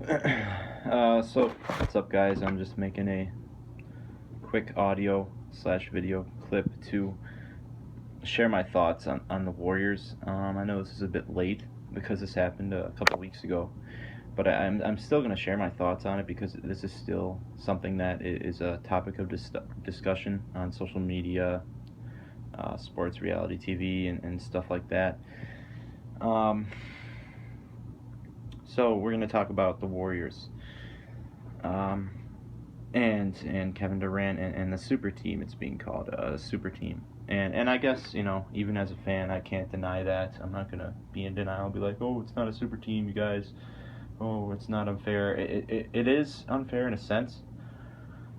So what's up, guys? I'm just making a quick audio slash video clip to share my thoughts on the Warriors. I know this is a bit late because this happened a couple weeks ago, but I'm still going to share my thoughts on it because this is still something that is a topic of discussion on social media, sports, reality TV, and stuff like that. Um, so we're going to talk about the Warriors. Um, and Kevin Durant and the super team. It's being called a super team. And I guess, even as a fan, I can't deny that. I'm not gonna be in denial and be like, oh, it's not a super team, you guys. Oh, it's not unfair. It is unfair in a sense,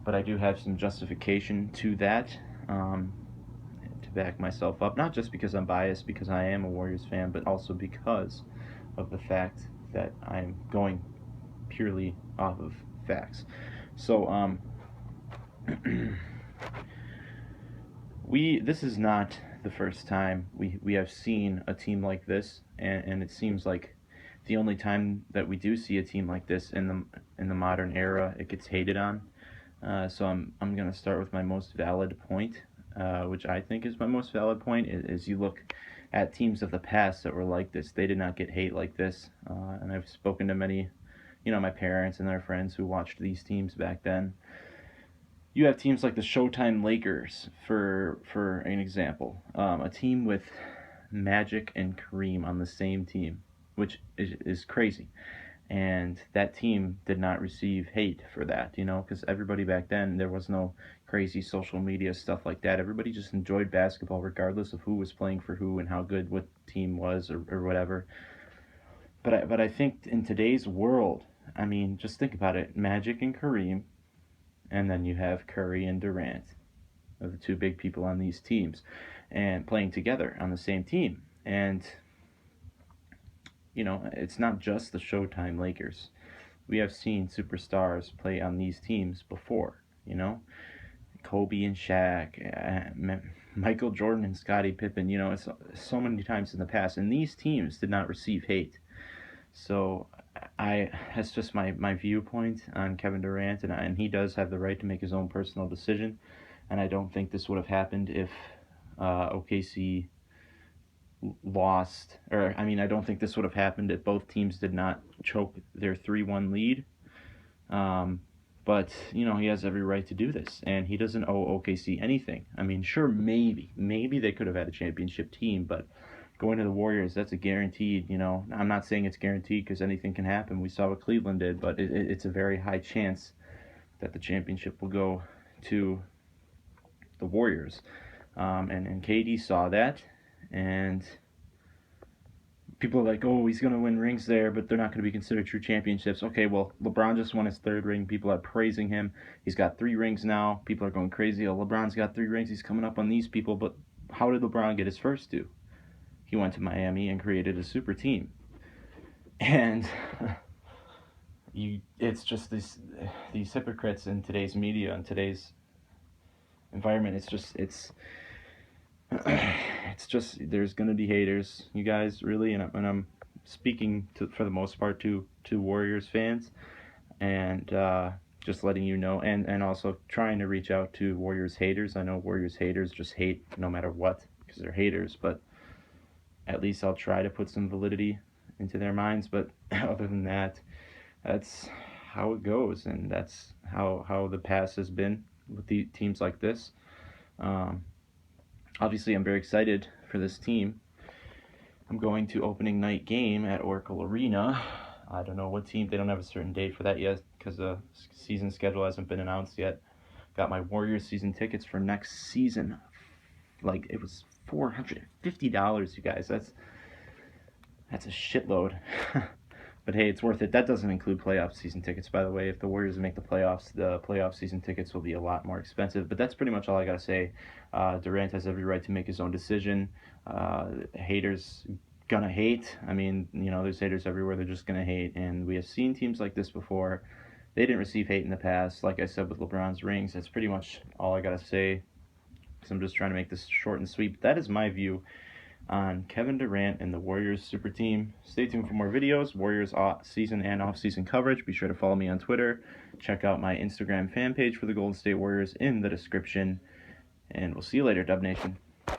but I do have some justification to that, to back myself up. Not just because I'm biased, because I am a Warriors fan, but also because of the fact that I'm going purely off of facts. So, this is not the first time we have seen a team like this, and it seems like the only time that we do see a team like this in the modern era, it gets hated on. So I'm gonna start with my most valid point, which I think is my most valid point. Is you look at teams of the past that were like this, they did not get hate like this. And I've spoken to many, my parents and their friends who watched these teams back then. You have teams like the Showtime Lakers, for an example, a team with Magic and Kareem on the same team, which is crazy. And that team did not receive hate for that, because everybody back then, there was no crazy social media stuff like that. Everybody just enjoyed basketball regardless of who was playing for who and how good what team was, or whatever. But I think in today's world, I mean, just think about it. Magic and Kareem, and then you have Curry and Durant, are the two big people on these teams, and playing together on the same team. And it's not just the Showtime Lakers. We have seen superstars play on these teams before. Kobe and Shaq, Michael Jordan and Scottie Pippen. It's so many times in the past, and these teams did not receive hate. So that's just my viewpoint on Kevin Durant, and he does have the right to make his own personal decision. And I don't think this would have happened if OKC lost, or I mean, I don't think this would have happened if both teams did not choke their 3-1 lead. But he has every right to do this, and he doesn't owe OKC anything. I mean, sure, maybe they could have had a championship team, but going to the Warriors, that's a guaranteed. I'm not saying it's guaranteed because anything can happen. We saw what Cleveland did, but it's a very high chance that the championship will go to the Warriors. And KD saw that, and people are like, oh, he's going to win rings there, but they're not going to be considered true championships. Okay, well, LeBron just won his third ring. People are praising him. He's got 3 rings now. People are going crazy. Oh, LeBron's got 3 rings. He's coming up on these people. But how did LeBron get his first 2? He went to Miami and created a super team. And it's just these hypocrites in today's media and today's environment. It's just there's gonna be haters, you guys, really, and I'm speaking for the most part to Warriors fans, and just letting you know, and also trying to reach out to Warriors haters. I know Warriors haters just hate no matter what because they're haters, but at least I'll try to put some validity into their minds. But other than that, that's how it goes, and that's how the past has been with the teams like this. Obviously, I'm very excited for this team. I'm going to opening night game at Oracle Arena. I don't know what team. They don't have a certain date for that yet because the season schedule hasn't been announced yet. Got my Warriors season tickets for next season. Like, it was $450, you guys. That's a shitload. But hey, it's worth it. That doesn't include playoff season tickets, by the way. If the Warriors make the playoff season tickets will be a lot more expensive. But that's pretty much all I got to say. Durant has every right to make his own decision. Haters gonna hate. I mean, there's haters everywhere. They're just gonna hate. And we have seen teams like this before. They didn't receive hate in the past. Like I said, with LeBron's rings, that's pretty much all I got to say. Because I'm just trying to make this short and sweet. But that is my view on Kevin Durant and the Warriors super team. Stay tuned for more videos, Warriors season and off-season coverage. Be sure to follow me on Twitter. Check out my Instagram fan page for the Golden State Warriors in the description. And we'll see you later, Dub Nation.